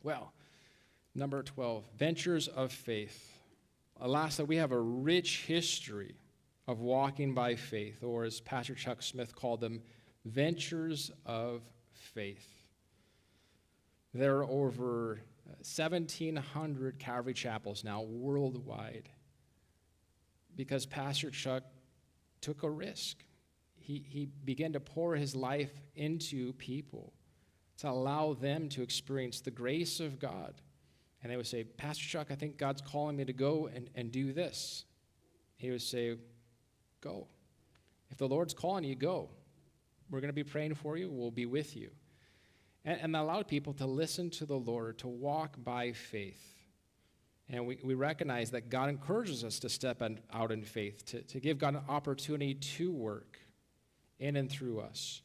Well, number 12, ventures of faith. Lastly, we have a rich history of walking by faith, or as Pastor Chuck Smith called them, ventures of faith. There are over 1,700 Calvary chapels now worldwide because Pastor Chuck took a risk. He began to pour his life into people to allow them to experience the grace of God. And they would say, Pastor Chuck, I think God's calling me to go and do this. He would say, go. If the Lord's calling you, go. We're going to be praying for you. We'll be with you. And that allowed people to listen to the Lord, to walk by faith. And we recognize that God encourages us to step out in faith, to give God an opportunity to work in and through us.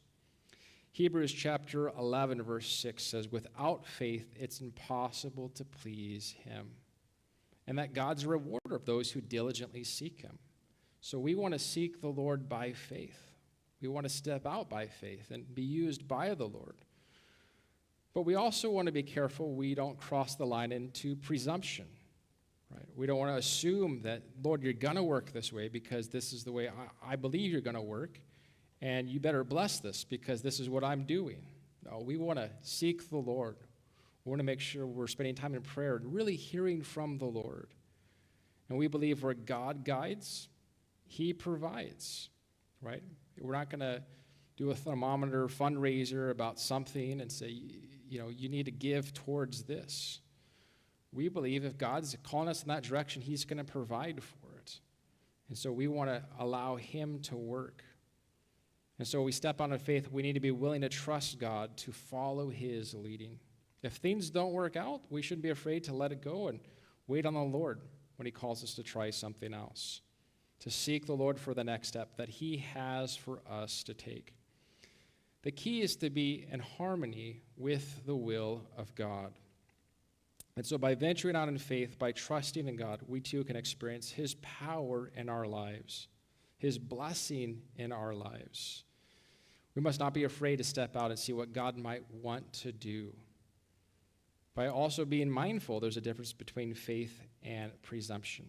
Hebrews chapter 11, verse 6 says, without faith, it's impossible to please him. And that God's a rewarder of those who diligently seek him. So we want to seek the Lord by faith. We want to step out by faith and be used by the Lord. But we also want to be careful we don't cross the line into presumption, right? We don't want to assume that, Lord, you're going to work this way because this is the way I believe you're going to work, and you better bless this because this is what I'm doing. No, we want to seek the Lord. We want to make sure we're spending time in prayer and really hearing from the Lord. And we believe where God guides, he provides, right? We're not going to do a thermometer fundraiser about something and say, you need to give towards this. We believe if God's calling us in that direction, he's going to provide for it. And so we want to allow him to work. And so we step out in faith, we need to be willing to trust God to follow his leading. If things don't work out, we shouldn't be afraid to let it go and wait on the Lord when he calls us to try something else, to seek the Lord for the next step that he has for us to take. The key is to be in harmony with the will of God. And so by venturing out in faith, by trusting in God, we too can experience his power in our lives, his blessing in our lives. We must not be afraid to step out and see what God might want to do. By also being mindful, there's a difference between faith and presumption.